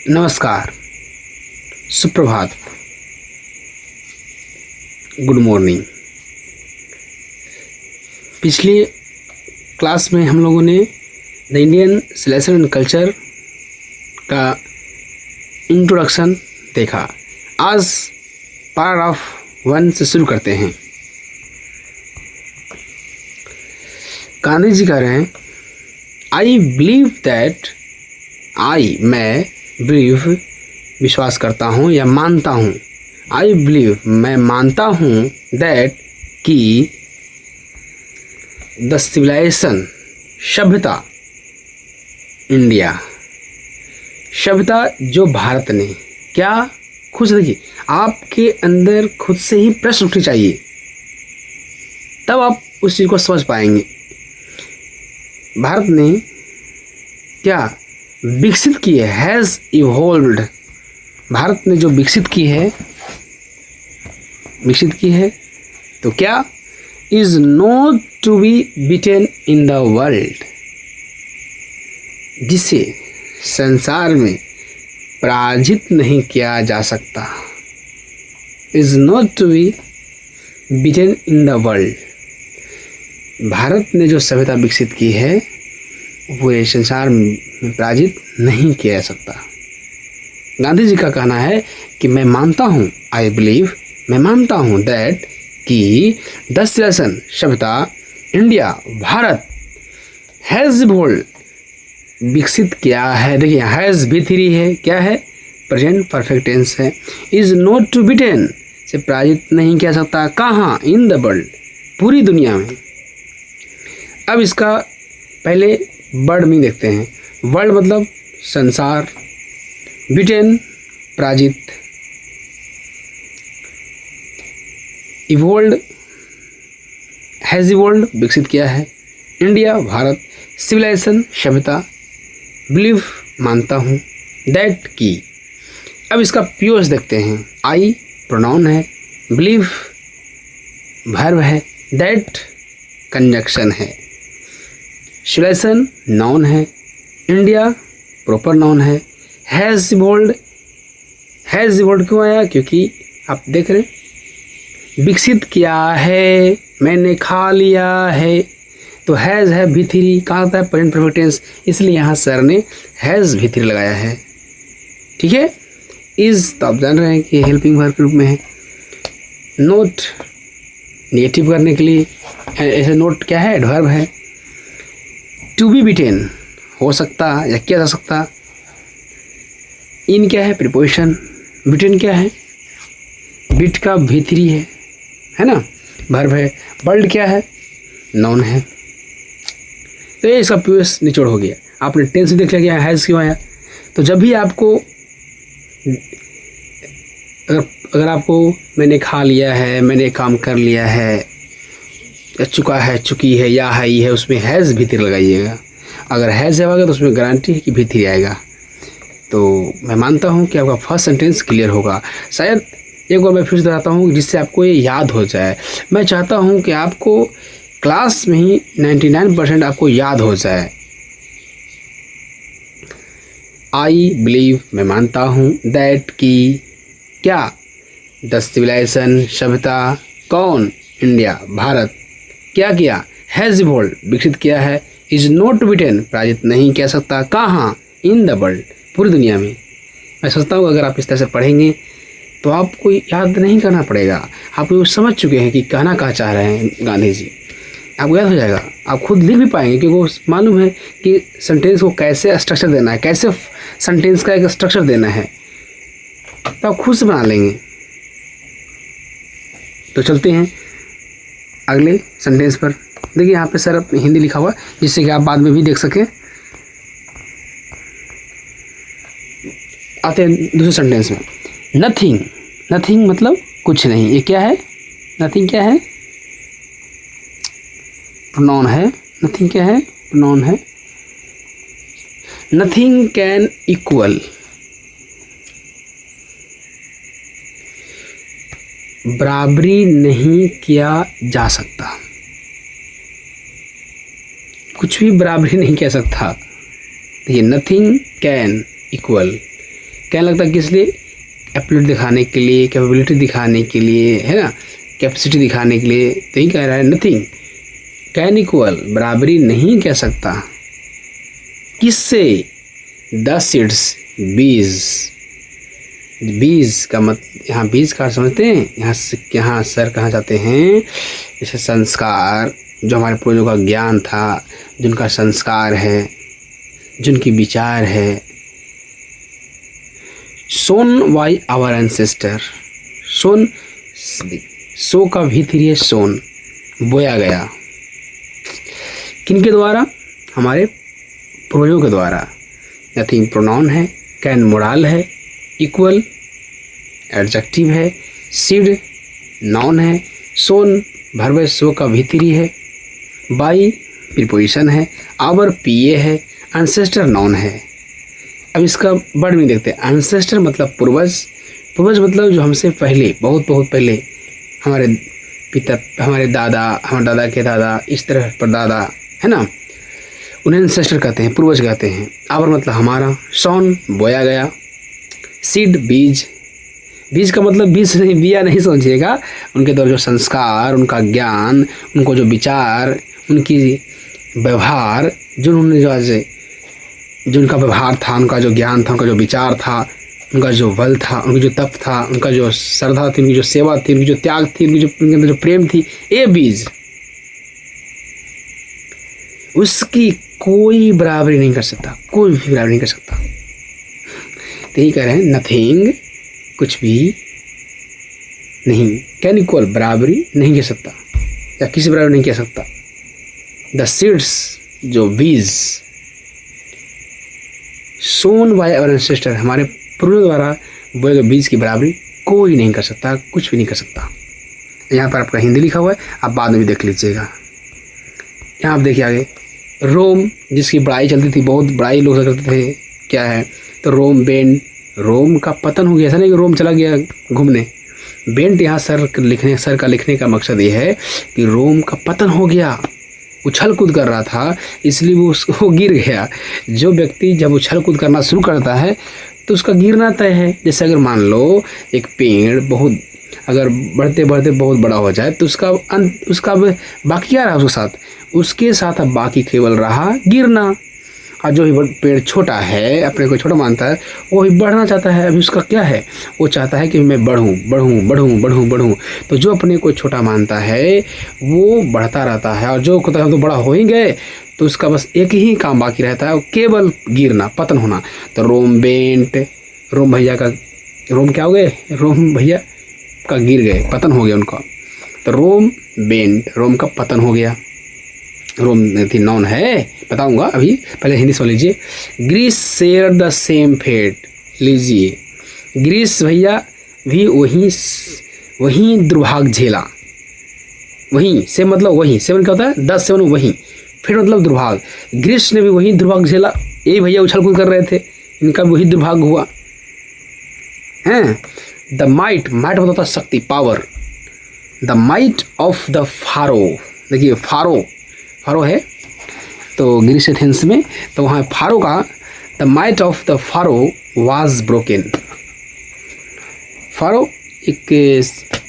नमस्कार, सुप्रभात, good morning. पिछली क्लास में हम लोगों ने the Indian civilization and culture का इंट्रोडक्शन देखा। आज पैराग्राफ 1 से शुरू करते हैं। गांधी जी कह रहे हैं, आई बिलीव दैट, मैं बिलीव विश्वास करता हूँ या मानता हूँ, आई बिलीव मैं मानता हूँ, दैट कि द सिविलाइजेशन सभ्यता, इंडिया सभ्यता जो भारत ने, क्या खुद से देखिए, आपके अंदर खुद से ही प्रश्न उठने चाहिए, तब आप उस चीज़ को समझ पाएंगे। भारत ने क्या विकसित की है, हैज़ इवॉल्व्ड, भारत ने जो विकसित की है तो क्या, is not to be beaten in the world, जिसे संसार में पराजित नहीं किया जा सकता, is not to be beaten in the world. Bharat ने जो सभ्यता विकसित की है वो संसार में पराजित नहीं किया जा सकता। गांधी जी का कहना है कि मैं मानता हूँ, आई बिलीव मैं मानता हूँ, दैट कि द सिविलाइजेशन सभ्यता, इंडिया भारत, हैज़ इवॉल्व्ड विकसित किया है। देखिए हैज़ भी थ्री है, क्या है, प्रेजेंट परफेक्ट टेंस है। इज नॉट टू बीटेन से पराजित नहीं किया सकता, कहाँ, इन द वर्ल्ड, पूरी दुनिया में। अब इसका पहले वर्ड में देखते हैं। वर्ल्ड मतलब संसार, बीटेन पराजित, इवॉल्व्ड हैज़ इवॉल्व्ड विकसित किया है, इंडिया भारत, सिविलाइजेशन सभ्यता, बिलीव मानता हूँ, दैट की। अब इसका प्योर्स देखते हैं। आई प्रोनाउन है, बिलीव वर्ब है, दैट कंजक्शन है, सिविलाइजेशन नाउन है, इंडिया प्रॉपर नाउन है, हैज़ इवॉल्व्ड क्यों आया, क्योंकि आप देख रहे हैं विकसित किया है, मैंने खा लिया है, तो हैज़ है भी थ्री, कहाँ आता है, प्रेजेंट परफेक्ट टेंस, इसलिए यहाँ सर ने हैज़ भी थ्री लगाया है। ठीक है। इज़ तो आप जान रहे हैं कि हेल्पिंग वर्ब के रूप में है। नोट नेगेटिव करने के लिए, ऐसे नोट क्या है, एडवर्ब है। टू बी बीटेन हो सकता या किया जा सकता। इन क्या है, प्रीपोजिशन। बीटेन क्या है, बीट का भीतरी है ना, वर्ब है। वर्ल्ड क्या है, नाउन है। तो ये इसका प्यूस निचोड़ हो गया। आपने टेंस देख लिया, हैज़ क्यों आया। तो जब भी आपको अगर आपको मैंने खा लिया है, मैंने काम कर लिया है, या चुका है, चुकी है, या है, ये है, उसमें हैज़ भीतर लगाइएगा। अगर हैज़ आएगा तो उसमें गारंटी है कि भीतर आएगा। तो मैं मानता हूँ कि आपका फर्स्ट सेंटेंस क्लियर होगा। शायद एक बार मैं फिर से दोहराता हूँ जिससे आपको ये याद हो जाए। मैं चाहता हूँ कि आपको क्लास में ही 99% आपको याद हो जाए। आई बिलीव मैं मानता हूँ, दैट की क्या, द सिविलाइजेशन सभ्यता, कौन, इंडिया भारत, क्या किया, हैज़ इवॉल्व्ड विकसित किया है, इज नॉट बीटेन पराजित नहीं किया सकता, कहाँ, इन द वर्ल्ड पूरी दुनिया में। मैं सोचता हूँ अगर आप इस तरह से पढ़ेंगे तो आपको याद नहीं करना पड़ेगा, आप वो समझ चुके हैं कि कहना क्या चाह रहे हैं गांधी जी, आपको याद हो जाएगा। आप खुद लिख भी पाएंगे क्योंकि वो मालूम है कि सेंटेंस को कैसे स्ट्रक्चर देना है, कैसे सेंटेंस का एक स्ट्रक्चर देना है, तो आप खुद से बना लेंगे। तो चलते हैं अगले सेंटेंस पर। देखिए यहाँ पे सर हिंदी लिखा हुआ जिससे कि आप बाद में भी देख सकें। आते हैं दूसरे सेंटेंस में। नथिंग मतलब कुछ नहीं। ये क्या है, नथिंग क्या है, प्रोनाउन है। नथिंग क्या है, प्रोनाउन है। नथिंग कैन इक्वल, बराबरी नहीं किया जा सकता, कुछ भी बराबरी नहीं कह सकता। देखिए नथिंग कैन इक्वल, कहने लगता है किस लिए, एप्टीट्यूड दिखाने के लिए, कैपेबिलिटी दिखाने के लिए, है ना, कैपेसिटी दिखाने के लिए। तो यही कह रहा है नथिंग कैन इक्वल, बराबरी नहीं कह सकता किससे, द सीड्स, बीज। बीज का मत, यहाँ बीज का समझते हैं, यहाँ सर कहाँ जाते हैं, जैसे संस्कार, जो हमारे पूर्वजों का ज्ञान था, जिनका संस्कार है, जिनकी विचार है। सोन बाय आवर एंसेस्टर, सोन, सो का भीतरी है सोन, बोया गया, किनके द्वारा, हमारे पूर्वजों के द्वारा। नथिंग प्रोनाउन है, कैन मोरल है, इक्वल एडजेक्टिव है, सीड नाउन है, सोन वर्ब है, सो का भीतरी है, बाई प्रीपोजिशन है, आवर पीए है, एंसेस्टर नाउन है। अब इसका वर्ड में देखते हैं। एंसेस्टर मतलब पूर्वज, पूर्वज मतलब जो हमसे पहले, बहुत बहुत पहले, हमारे पिता, हमारे दादा, हमारे दादा के दादा, इस तरह परदादा, है ना, उन्हें एंसेस्टर कहते हैं, पूर्वज कहते हैं। आवर मतलब हमारा, सॉन बोया गया, सीड बीज, बीज का मतलब बीज नहीं, बिया नहीं समझिएगा, उनके द्वारा जो संस्कार, उनका ज्ञान, उनको जो विचार, उनकी व्यवहार, जो उन्होंने जो आज, जो उनका व्यवहार था, उनका जो ज्ञान था, उनका जो विचार था, उनका जो बल था, उनकी जो तप था, उनका जो श्रद्धा थी, उनकी जो सेवा थी, उनकी जो त्याग थी, उनके अंदर जो प्रेम थी, ये बीज, उसकी कोई बराबरी नहीं कर सकता, कोई भी बराबरी नहीं कर सकता। तो यही कह रहे हैं नथिंग, कुछ भी नहीं, कैन इक्वल, बराबरी नहीं कर सकता, या किसी बराबर नहीं कह सकता। द सीड्स, जो बीज, सोन बाय आवर एंसेस्टर, हमारे पूर्वजों द्वारा बोए गए बीज की बराबरी कोई नहीं कर सकता, कुछ भी नहीं कर सकता। यहाँ पर आपका हिंदी लिखा हुआ है, आप बाद में भी देख लीजिएगा। यहाँ आप देखिए आगे, रोम, जिसकी बड़ाई चलती थी, बहुत बड़ाई लोग करते थे, क्या है, तो रोम बेंड, रोम का पतन हो गया। ऐसा नहीं कि रोम चला गया घूमने, बेंट यहाँ सर का लिखने का मकसद ये है कि रोम का पतन हो गया, उछल कूद कर रहा था, इसलिए वो गिर गया। जो व्यक्ति जब उछल कूद करना शुरू करता है तो उसका गिरना तय है। जैसे अगर मान लो एक पेड़ बहुत, अगर बढ़ते बढ़ते बहुत बड़ा हो जाए तो उसका बाकी क्या रहा उसके साथ अब बाकी केवल रहा गिरना। और जो भी पेड़ छोटा है, अपने को छोटा मानता है, वो भी बढ़ना चाहता है। अभी उसका क्या है, वो चाहता है कि मैं बढ़ूं बढ़ूं बढ़ूं बढ़ूं बढ़ूं। तो जो अपने को छोटा मानता है वो बढ़ता रहता है, और जो कहता है हम तो बड़ा हो ही गए, तो उसका बस एक ही काम बाकी रहता है, केवल गिरना, पतन होना। तो रोम बेंट, रोम भैया का, रोम क्या हो गए, रोम भैया का गिर गए, पतन हो गया उनका। तो रोम बेंट, रोम का पतन हो गया। रोम थी नाउन है, बताऊंगा अभी, पहले हिंदी सुन लीजिए। Greece share the same fate, लीजिए, ग्रीस भैया भी वहीं दुर्भाग्य झेला। वहीं से मतलब वहीं, सेवन क्या होता है, 10 सेवन वहीं, फिर मतलब दुर्भाग्य। ग्रीस ने भी वहीं दुर्भाग्य झेला, यही भैया उछल कूद कर रहे थे, इनका भी वही दुर्भाग्य हुआ हैं। द माइट, माइट मतलब होता शक्ति, power. The might of the Pharaoh, देखिए फारो है तो ग्रीस एथेंस में, तो वहाँ फारो का, the might of the Pharaoh was broken. Pharaoh एक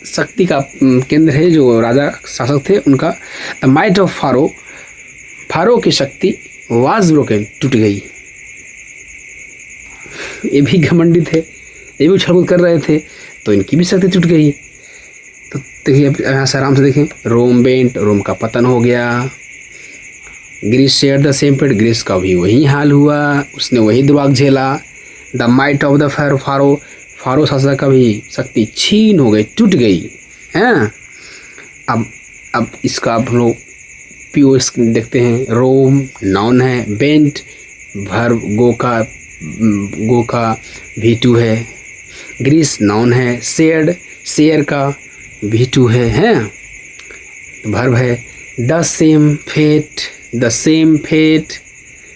शक्ति का केंद्र है, जो राजा शासक थे उनका। The might of pharaoh, pharaoh की शक्ति वाज ब्रोकन, टूट गई। ये भी घमंडी थे, ये भी उछल कर रहे थे, तो इनकी भी शक्ति टूट गई। तो देखिए यहाँ से आराम से देखें, रोम बेंट, रोम का पतन हो गया। Greece share the same fate, Greece का भी वही हाल हुआ, उसने वही दुर्भाग्य झेला। The might of the pharaoh, pharaoh शासक का भी शक्ति छीन हो गई, टूट गई हैं। अब इसका आप हम लोग पीओ देखते हैं। रोम नाउन है, बेंट वर्ब, गो का V2 है। ग्रीस नाउन है, शेयर का V2 है, हैं वर्ब है। द सेम फेट,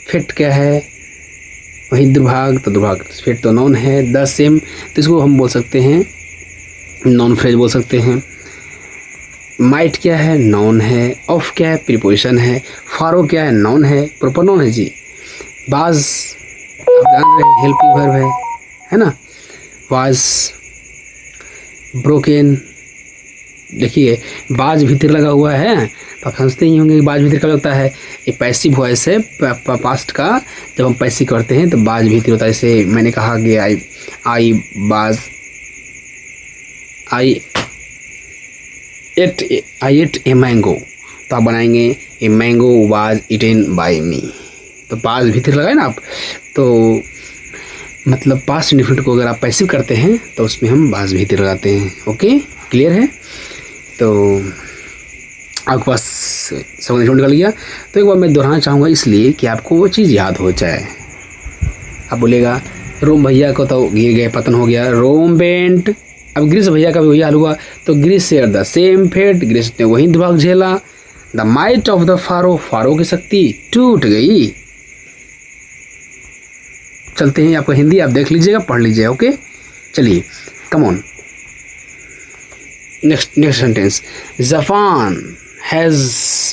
फेट क्या है, वही दुर्भाग्य, तो दुर्भाग्य, फेट तो नाउन है। द सेम, तो इसको हम बोल सकते हैं नॉन फ्रेज बोल सकते हैं। माइट क्या है, नाउन है। ऑफ क्या है, प्रीपोजिशन है। फारो क्या है, नाउन है, प्रोपर नाउन है जी। बाज आप जान रहे हैं, हेल्पिंग वर्ब है ना। वाज ब्रोकन, देखिए बाज भीतर लगा हुआ है, तो आप समझते ही होंगे कि बाज भीतर का लगता है। ये पैसिव वॉइस है पास्ट का, जब हम पैसिव करते हैं तो बाज भीतर होता है। जैसे मैंने कहा कि आई एट ए मैंगो, तो आप बनाएंगे a mango was eaten by me, तो बाज भीतर लगाए ना आप, तो मतलब पास्ट इंडेफिनिट को अगर आप पैसिव करते हैं तो उसमें हम बाज भीतर लगाते हैं। ओके, क्लियर है। तो आपके पास समझ निकल गया। तो एक बार मैं दोहराना चाहूँगा इसलिए कि आपको वो चीज़ याद हो जाए। अब बोलेगा रोम भैया को तो गिर गए, पतन हो गया, रोम बेंट। अब ग्रीस भैया का भी वही हाल हुआ, तो Greece share the same fate, Greece ने वही दुभाग झेला। The might of the pharaoh, pharaoh की शक्ति टूट गई। चलते हैं, आपको हिंदी आप देख लीजिएगा, पढ़ लीजिएगा। ओके, चलिए come on. Next sentence, Japan has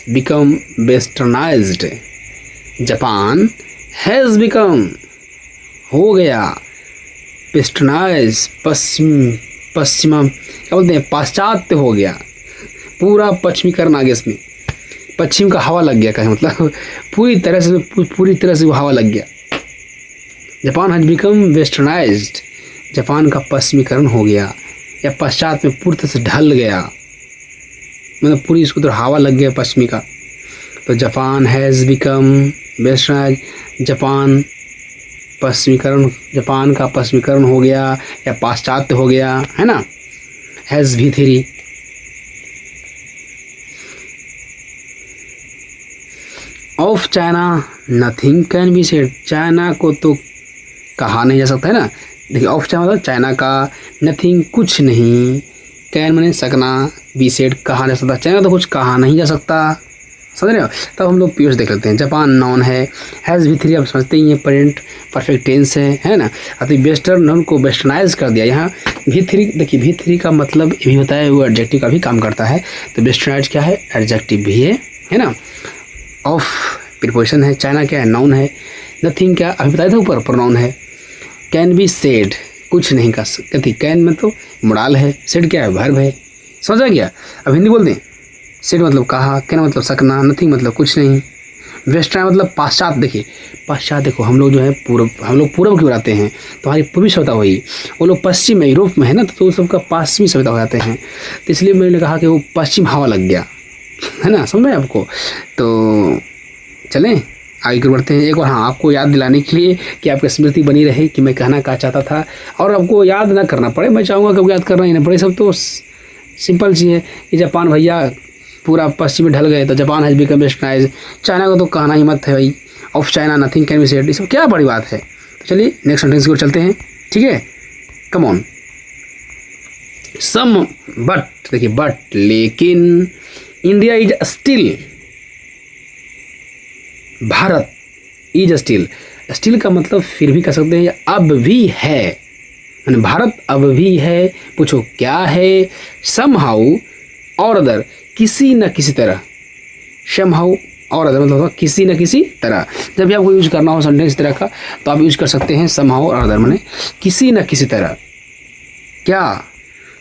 become westernised. Japan has become, हो गया, वेस्टर्नाइज, पश्चिमा क्या बोलते हैं, पाश्चात्य हो गया, पूरा पश्चिमीकरण आ गया, इसमें पश्चिम का हवा लग गया, कहें मतलब पूरी तरह से वो हवा लग गया। Japan has become westernised, Japan का पश्चिमीकरण हो गया या पश्चात में पूरी तरह से ढल गया, मतलब पूरी इसको तो हवा लग गया पश्चिमी का। तो Japan has become westernize, Japan का पश्चिमीकरण हो गया या पाश्चात्य हो गया, है ना। हैज़ भी three. Of China nothing can be said, China को तो कहा नहीं जा सकता, है ना। देखिए ऑफ चाइना मतलब चाइना का, नथिंग कुछ नहीं, कैन मैंने सकना, बी सेड कहा जा सकता, चाइना तो कुछ कहा नहीं जा सकता, समझ रहे हो। तब हम लोग पीएस देख लेते हैं। जापान नाउन है, हैज़ भी थ्री आप समझते ही हैं, प्रेजेंट परफेक्ट टेंस है ना। अतः वेस्टर्न नाउन को वेस्टर्नाइज कर दिया। यहाँ भी थ्री, देखिए भी थ्री का मतलब ये भी होता है, वो एडजेक्टिव का भी काम करता है। तो वेस्टर्नाइज क्या है, एडजेक्टिव भी है ना। ऑफ प्रीपोजिशन है, चाइना क्या है, नाउन है, नथिंग क्या अभी बताया था ऊपर, प्रोनाउन है। कैन बी सेड, कुछ नहीं कर सकती, कैन में तो मोडाल है, सेड क्या है, वर्ब है, समझा गया। अब हिंदी बोल दें, सेड मतलब कहा, कैन मतलब सकना, नथिंग मतलब कुछ नहीं, वेस्टर्न मतलब पाश्चात्य। देखिए पाश्चात्य, देखो हम लोग जो है हम लोग पूर्व की ओर आते हैं, तो हमारी पूर्वी सभ्यता हुई, वो लोग पश्चिम में यूरोप में है ना, तो सबका पश्चिमी सभ्यता हो जाते हैं। तो इसलिए मैंने कहा कि वो पश्चिम हवा लग गया, है ना, समझ में आपको। तो चलें आगे बढ़ते हैं। एक बार हाँ आपको याद दिलाने के लिए कि आपकी स्मृति बनी रहे कि मैं कहना क्या चाहता था, और आपको याद ना करना पड़े, मैं चाहूँगा कि याद करना ही ना पड़े, सब तो सिंपल चीज़ है कि जापान भैया पूरा पश्चिम में ढल गए, तो Japan has become westernised, China को तो कहना ही मत है भाई, of China nothing can be said, इसमें क्या बड़ी बात है। तो चलिए नेक्स्ट सेंटेंस की ओर चलते हैं, ठीक है, कम ऑन। सम बट, देखिए बट लेकिन, India is still, Bharat is still, still का मतलब फिर भी कह सकते हैं या अब भी है, यानी भारत अब भी है। पूछो क्या है, समहाउ और अदर, किसी न किसी तरह, समहाउ और अदर मतलब किसी न किसी तरह। जब भी आपको यूज करना हो सेंटेंस इस तरह का, तो आप यूज कर सकते हैं समहाउ और अदर, माने किसी न किसी तरह। क्या,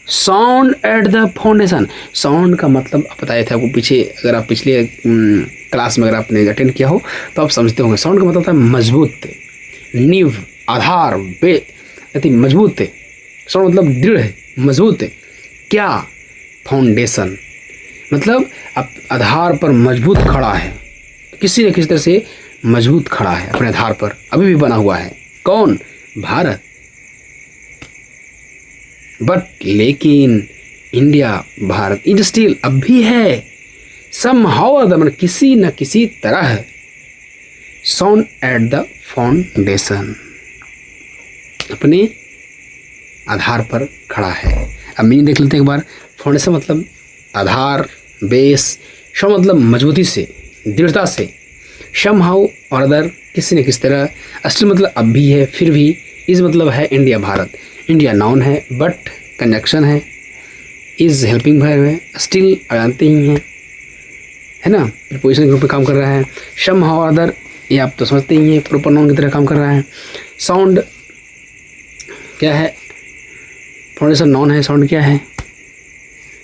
sound at the foundation, sound का मतलब बताया था आपको पीछे, अगर आप पिछले क्लास में अगर आपने अटेंड किया हो तो आप समझते होंगे। साउंड का मतलब था मजबूत, नींव, आधार, मजबूत है। साउंड मतलब दृढ़ है, मजबूत है। क्या, फाउंडेशन मतलब अब आधार पर मजबूत खड़ा है, किसी न किसी तरह से मजबूत खड़ा है अपने आधार पर, अभी भी बना हुआ है। कौन, भारत। बट लेकिन, इंडिया, भारत, इज स्टिल अब भी है, समहाउ अदर मतलब किसी न किसी तरह, साउंड एट द फाउंडेशन अपने आधार पर खड़ा है। अब मीनिंग देख लेते हैं एक बार। फाउंडेशन मतलब आधार, बेस, सम मतलब मजबूती से, दृढ़ता से, समहाउ और अदर किसी न किसी तरह, स्टिल मतलब अब भी है, फिर भी, इज मतलब है इंडिया, भारत। इंडिया नाउन है, बट कंजक्शन है, इज हेल्पिंग वर्ब है, स्टिल जानते ही हैं, है ना, प्रीपोजिशन के रूप में काम कर रहा है। समहाउ और अदर ये आप तो समझते ही हैं, प्रॉपर नाउन की तरह काम कर रहा है। साउंड क्या है, फाउंडेशन नाउन है, साउंड क्या है,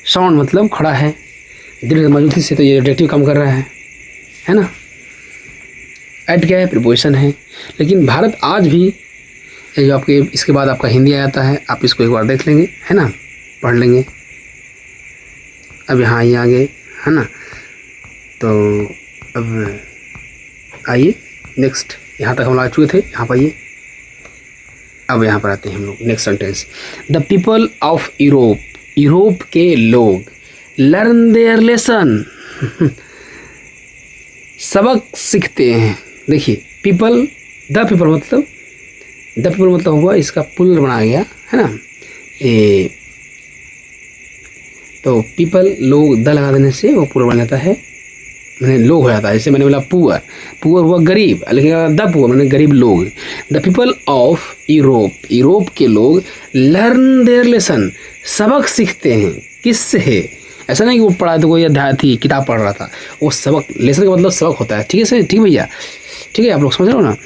साउंड मतलब खड़ा है, दृढ़ मजबूती से, तो ये एडजेक्टिव काम कर रहा है ना। एट क्या है, प्रीपोजिशन है। लेकिन भारत आज भी, ये जो आपके इसके बाद आपका हिंदी आ जाता है, आप इसको एक बार देख लेंगे, है ना, पढ़ लेंगे। अब यहाँ ये आगे, है ना, तो अब आइए नेक्स्ट, यहाँ तक हम लोग आ चुके थे, यहाँ पर आइए, अब यहाँ पर आते हैं हम लोग next sentence. The people of Europe, Europe के लोग, लर्न देयर लेसन सबक सीखते हैं। देखिए पीपल, द पीपल मतलब हुआ, इसका पुल्लर बनाया गया, है ना, ये तो पीपल, लोग, द लगा देने से वो पूरा बन जाता है, मैंने लोग हो जाता है। जैसे मैंने बोला पुअर, पुअर हुआ गरीब, लेकिन द पुअर मैंने गरीब लोग। The people of Europe, Europe के लोग, लर्न देयर लेसन सबक सीखते हैं। किससे? ऐसा नहीं कि वो पढ़ा तो कोई अध्याय थी, किताब पढ़ रहा था, वो सबक, लेसन का मतलब सबक होता है, ठीक है सर, ठीक भैया, ठीक है, आप लोग समझ रहे हो ना।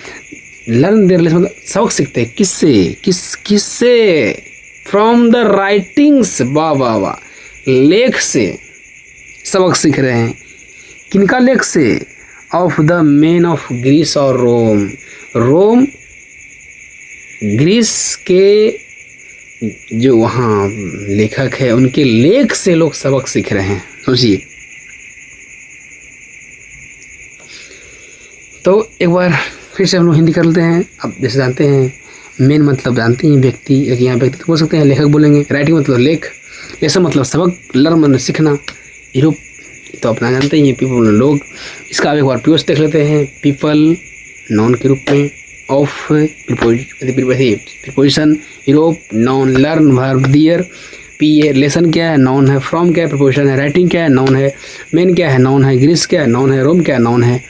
लर्न देयर लेसन मतलब सबक सीखते हैं। किससे? किससे? फ्रॉम द राइटिंग्स, वाह वाह वाह, लेख से सबक सीख रहे हैं। किनका लेख से? Of the men of Greece और रोम, रोम ग्रीस के जो वहाँ लेखक है, उनके लेख से लोग सबक सीख रहे हैं, समझिए। तो एक बार फिर से हम लोग हिंदी कर लेते हैं। अब जैसे जानते हैं, मेन मतलब जानते हैं व्यक्ति, लेकिन यहाँ व्यक्ति बोल सकते हैं, लेखक बोलेंगे। राइटिंग मतलब लेख, ऐसा मतलब सबक, लर्न मतलब सीखना। यूरोप तो अपना जानते हैं, पीपल लोग। इसका अब एक बार प्यूस देख लेते हैं। पीपल नाउन के रूप में, of preposition, Europe noun, learn verb their, पी लेसन क्या है, नाउन है, फ्रॉम क्या है, प्रीपोजिशन है, राइटिंग क्या है, नाउन है, मेन क्या है, नाउन है, ग्रीस क्या है, नाउन है, रोम क्या है, नाउन है।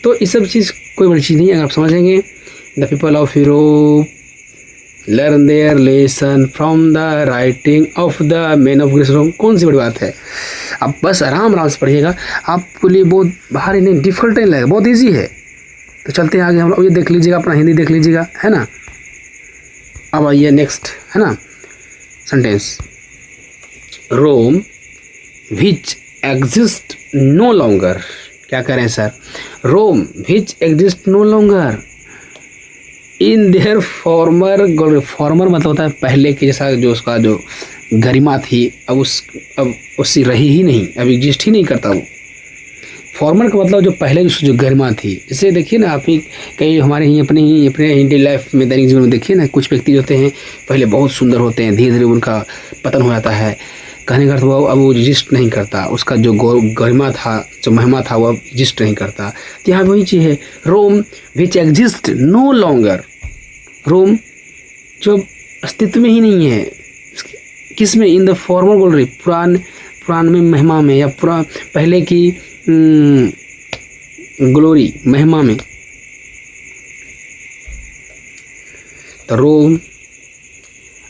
तो ये सब चीज़ कोई बड़ी चीज़ नहीं है, अगर आप समझेंगे। The people of Europe learn their lesson from the writing of the man of Greece Rome. कौन सी बड़ी बात है, आप बस आराम से पढ़िएगा, आपके लिए बहुत बाहर नहीं, डिफिकल्ट नहीं लगेगा, बहुत ईजी है। तो चलते हैं आगे हम लोग, ये देख लीजिएगा, अपना हिंदी देख लीजिएगा, है ना। अब आइए नेक्स्ट, है ना, sentence. Rome which exist no longer, क्या करें sir, Rome which exist no longer in their former, former मतलब होता है पहले के जैसा, जो उसका जो गरिमा थी, अब उससे रही ही नहीं, अब एग्जिस्ट ही नहीं करता वो। फॉर्मर का मतलब जो पहले जो गरिमा थी, जैसे देखिए ना, आप ही कई हमारे ही अपने इंडियन लाइफ में, दैनिक जीवन में देखिए ना, कुछ व्यक्ति होते हैं पहले बहुत सुंदर होते हैं, धीरे धीरे उनका पतन हो जाता है, कहने का वो अब वो एग्जिस्ट नहीं करता, उसका जो गरिमा था, जो महिमा था, वो अब एग्जिस्ट नहीं करता। तो यहाँ वही चीज़ है, रोम विच एग्जिस्ट नो लॉन्गर, रोम जो अस्तित्व में ही नहीं है, किस में, इन द फॉर्मर बोल रही, पुरान में, महिमा में, या पहले की ग्लोरी, महिमा में। तो रोम,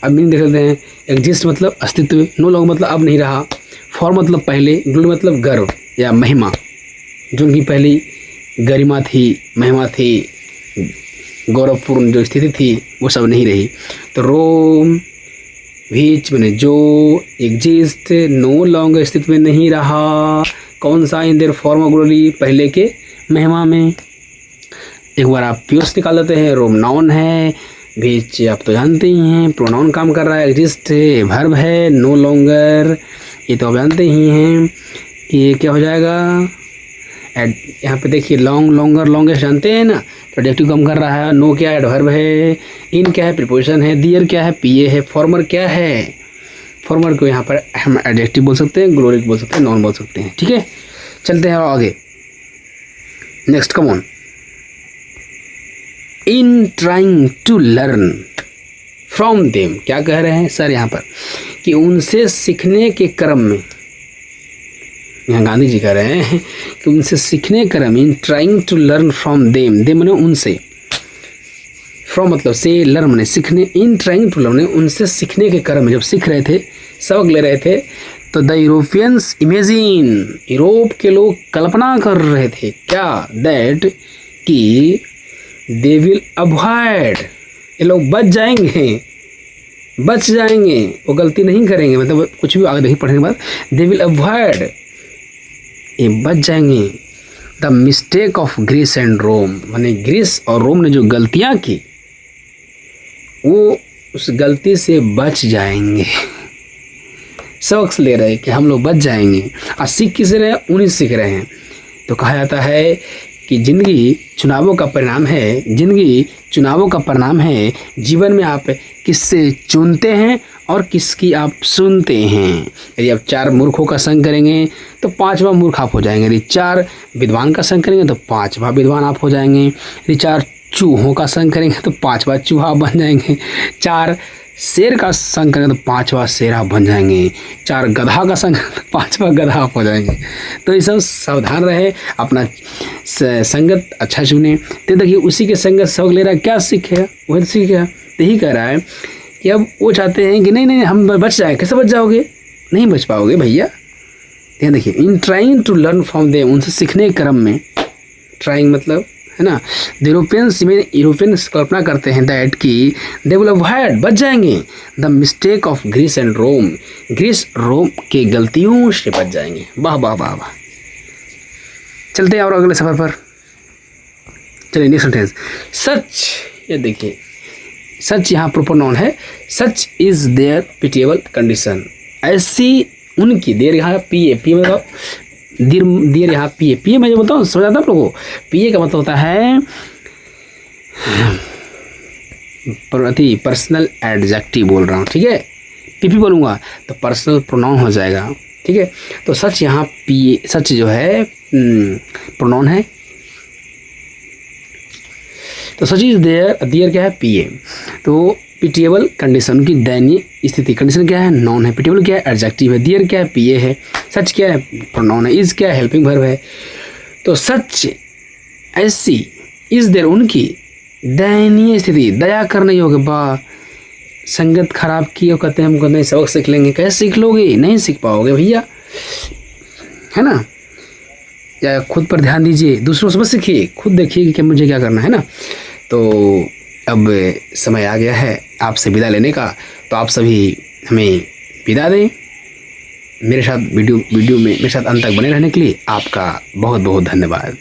अब मीनिंग देख लेते हैं। एग्जिस्ट मतलब अस्तित्व, नो लॉन्गर मतलब अब नहीं रहा, फॉर्म मतलब पहले, ग्लोरी मतलब गर्व या महिमा, जो उनकी पहली गरिमा थी, महिमा थी, गौरवपूर्ण जो स्थिति थी, वो सब नहीं रही। तो रोम विच मैंने जो, एग्जिस्ट नो लॉन्गर अस्तित्व में नहीं रहा, कौन सा, इन देयर फॉर्म ग्लोरी पहले के महिमा में। एक बार आप प्यूस निकाल देते हैं। रोम नाउन है, विच आप तो जानते ही हैं प्रोनाउन काम कर रहा है, एग्जिस्ट वर्ब है, नो लॉन्गर ये तो आप जानते ही हैं कि ये क्या हो जाएगा। यहाँ पे देखिए लॉन्ग, लॉन्गर, लॉन्गेस्ट जानते हैं ना, तो एडजेक्टिव काम कर रहा है। नो क्या है, एडवर्ब है, इन क्या है, प्रीपोजिशन है, दियर क्या है, पीए है, फॉर्मर क्या है, फॉर्मर को यहाँ पर हम एडजेक्टिव बोल सकते हैं, ग्लोरी बोल सकते हैं, नॉन बोल सकते हैं, ठीक है। चलते हैं आगे, next, come on. In trying to learn from them, क्या कह रहे हैं सर यहाँ पर, कि उनसे सीखने के क्रम में, यहाँ गांधी जी कह रहे हैं कि उनसे सीखने के क्रम, in trying to learn from them, them माने उनसे, फ्रॉम मतलब से, लर्न माने सीखने, इन ट्राइंग टू लर्न उनसे सीखने के क्रम में, जब सीख रहे थे, सबक ले रहे थे, तो द यूरोपियंस इमेजिन, यूरोप के लोग कल्पना कर रहे थे, क्या, दैट कि दे विल अवॉइड, ये लोग बच जाएंगे, बच जाएंगे, वो गलती नहीं करेंगे, मतलब कुछ भी आगे देखिए पढ़ने के बाद, दे विल अवॉइड, ये बच जाएंगे, the mistake of Greece and Rome, माने ग्रीस और रोम ने जो गलतियां की वो उस गलती से बच जाएंगे। सबक ले रहे हैं कि हम लोग बच जाएंगे। और सीख किस रहे हैं? उन्हीं सीख रहे हैं। तो कहा जाता है कि ज़िंदगी चुनावों का परिणाम है, ज़िंदगी चुनावों का परिणाम है। जीवन में आप किससे चुनते हैं और किसकी आप सुनते हैं। यदि आप 4 मूर्खों का संग करेंगे तो 5वां मूर्ख आप हो जाएंगे। यदि 4 विद्वान का संग करेंगे तो 5वां विद्वान आप हो जाएंगे। यदि 4 चूहों का संग करेंगे तो 5वां चूहा आप बन जाएंगे। 4 शेर का संग करेंगे तो 5वां शेर आप बन जाएंगे। 4 गधा का संग तो 5वां गधा आप हो जाएंगे। तो ये सब सावधान रहे, अपना संगत अच्छा चुने। तो देखिए उसी के संगत सबक ले रहा है, क्या सीखेगा? वही तो सीखेगा। तो यही कह रहा है कि अब वो चाहते हैं कि नहीं नहीं हम बच जाए। कैसे बच जाओगे? नहीं बच पाओगे भैया। देखिए in trying to learn from them, उनसे सीखने के क्रम में, ट्राइंग मतलब है ना, यूरोपियंस में यूरोपियंस कल्पना करते हैं दैट कि दे विल अवॉइड, बच जाएंगे, the mistake of Greece and Rome, Greece Rome के गलतियों से बच जाएंगे। वाह वाह वाह वाह। चलते हैं और अगले सफर पर। चलिए नेक्स्ट सेंटेंस, सच, ये देखिए सच यहाँ प्रोपर नाउन है। Such is their pitiable condition, ऐसी उनकी, देर यहाँ पी ए, पी मतलब देर यहाँ पी ए मैं जो बताऊँ समझ आता आप लोगों को। पी ए का मतलब होता है प्रति पर्सनल एडजेक्टिव बोल रहा हूँ, ठीक है। पीपी बोलूँगा तो पर्सनल प्रोनाउन हो जाएगा, ठीक है। तो सच यहाँ पी ए, सच जो है प्रोनाउन है। तो सच इज देयर, देयर क्या है? P A. तो पिटिएबल कंडीशन, उनकी दयनीय स्थिति, कंडीशन क्या है? नॉन है। पिटिएबल क्या है? एडजेक्टिव है। देयर क्या है? पी ए है। सच क्या है? प्रोनाउन है। इज क्या है? हेल्पिंग वर्ब है। तो सच ऐसी, इज देयर उनकी दयनीय स्थिति, दया करने योग्य। बा संगत खराब की और कहते हैं हमको नहीं सबक सीख लेंगे। कैसे सीख लोगे? नहीं सीख पाओगे भैया, है ना। या खुद पर ध्यान दीजिए, दूसरों से मत सीखिए, खुद देखिए कि मुझे क्या करना है ना। तो अब समय आ गया है आपसे विदा लेने का। तो आप सभी हमें विदा दें। मेरे साथ वीडियो में मेरे साथ अंत तक बने रहने के लिए आपका बहुत बहुत धन्यवाद।